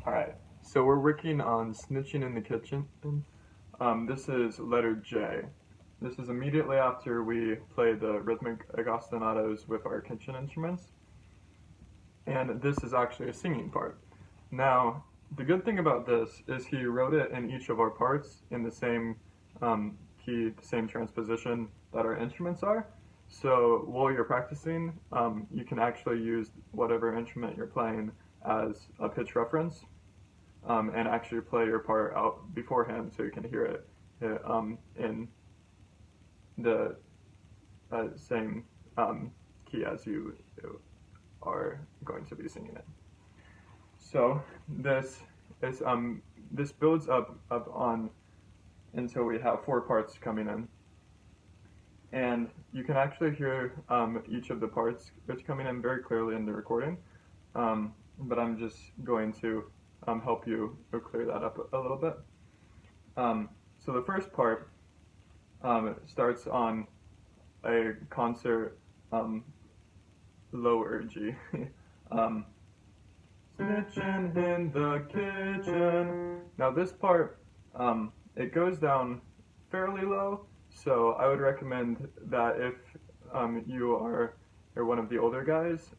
Alright, so we're working on Snitchin in the Kitchen. This is letter J. This is immediately after we play the rhythmic ostinatos with our kitchen instruments. And this is actually a singing part. Now, the good thing about this is he wrote it in each of our parts in the same key, the same transposition that our instruments are. So while you're practicing, you can actually use whatever instrument you're playing as a pitch reference and actually play your part out beforehand so you can hear it in the same key as you are going to be singing it. So this builds up on until we have 4 parts coming in. And you can actually hear each of the parts which coming in very clearly in the recording. But I'm just going to help you clear that up a little bit. So the first part starts on a concert lower G. Snitchin' in the kitchen. Now this part, it goes down fairly low, so I would recommend that if you are one of the older guys,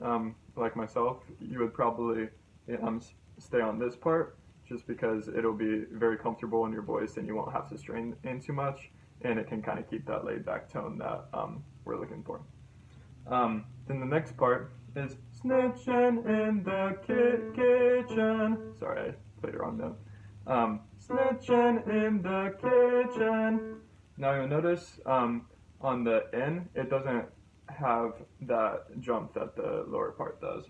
like myself, you would probably stay on this part, just because it'll be very comfortable in your voice and you won't have to strain in too much, and it can kind of keep that laid back tone that we're looking for. Then the next part is Snitchin' in the kitchen. Sorry, I played it wrong note. Snitchin' in the kitchen. Now you'll notice on the N, it doesn't have that jump that the lower part does.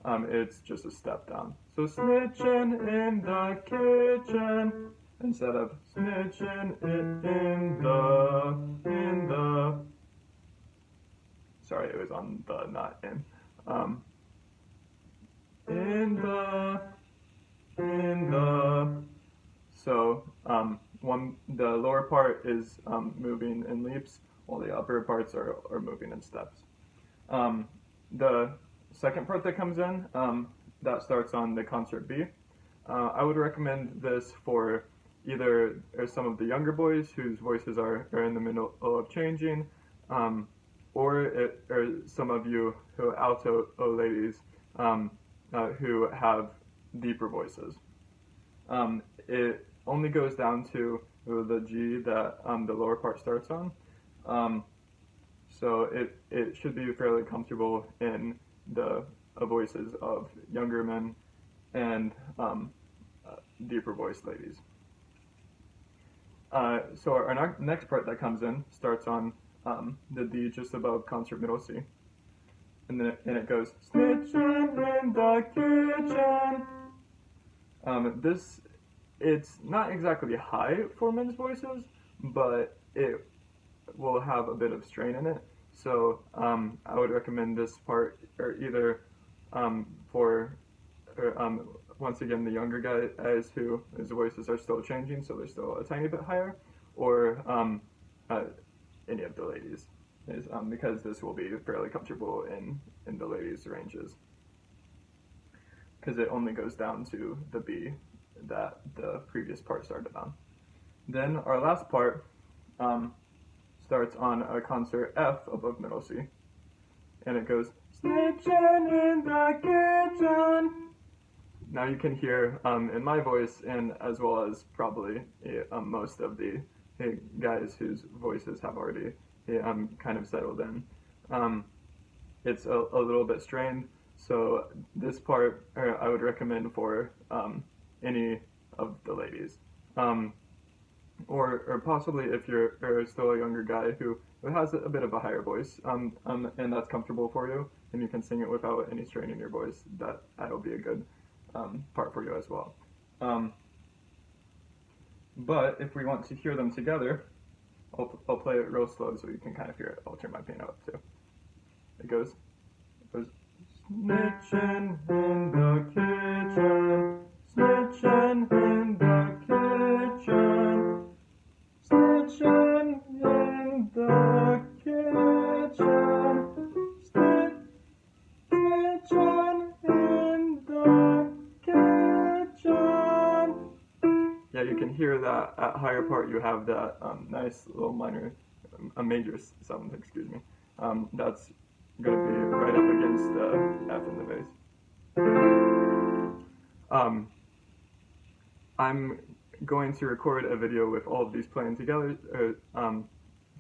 It's just a step down. So snitchin' in the kitchen instead of snitchin' in the. Sorry, it was on the, not in. In the. So the lower part is moving in leaps, while the upper parts are moving in steps. The second part that comes in, that starts on the concert B. I would recommend this for either some of the younger boys whose voices are in the middle of changing, or some of you who alto ladies who have deeper voices. It only goes down to the G that the lower part starts on. So it should be fairly comfortable in the voices of younger men and deeper voiced ladies. So our next part that comes in starts on the D just above concert middle C. And then it goes, Snitchin' in the kitchen. It's not exactly high for men's voices, but it will have a bit of strain in it. So I would recommend this part, or either for once again the younger guys whose voices are still changing, so they're still a tiny bit higher, or any of the ladies, because this will be fairly comfortable in the ladies' ranges, because it only goes down to the B that the previous part started on. Then our last part starts on a concert F above middle C, and it goes Snitchin' in the kitchen. Now you can hear in my voice, and as well as probably most of the guys whose voices have already kind of settled in, it's a little bit strained. So this part I would recommend for any of the ladies, or possibly if you're still a younger guy who has a bit of a higher voice, and that's comfortable for you, and you can sing it without any strain in your voice. That'll be a good part for you as well. But if we want to hear them together, I'll play it real slow so you can kind of hear it. I'll turn my piano up too. It goes Snitchin' in the kitchen, snitchin' in the kitchen, snitchin' in the kitchen, snitchin' in the kitchen. can hear that at higher part you have that nice little minor, a major sound, excuse me. That's going to be right up against the F in the bass. I'm going to record a video with all of these playing together,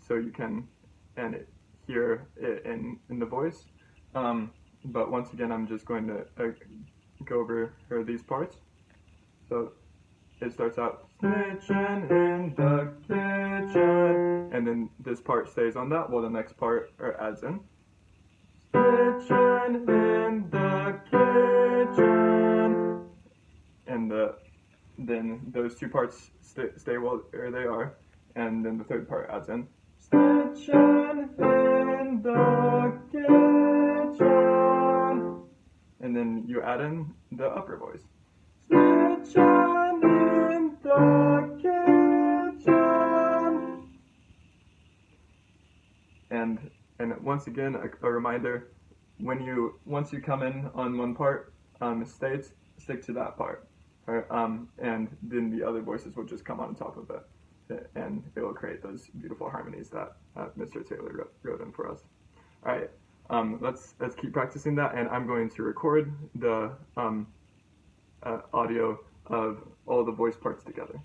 so you can hear it in the voice. But once again, I'm just going to go over these parts. So it starts out, snitchin' in the kitchen, and then this part stays on that while the next part adds in. Snitchin' in the kitchen, and then those two parts stay where they are, and then the third part adds in. Snitchin' in the kitchen, and then you add in the upper voice. Snitchin' in the kitchen. And once again, a reminder: once you come in on one part, stick to that part, right? And then the other voices will just come on top of it, and it will create those beautiful harmonies that Mr. Taylor wrote in for us. All right, let's keep practicing that, and I'm going to record the audio of all the voice parts together.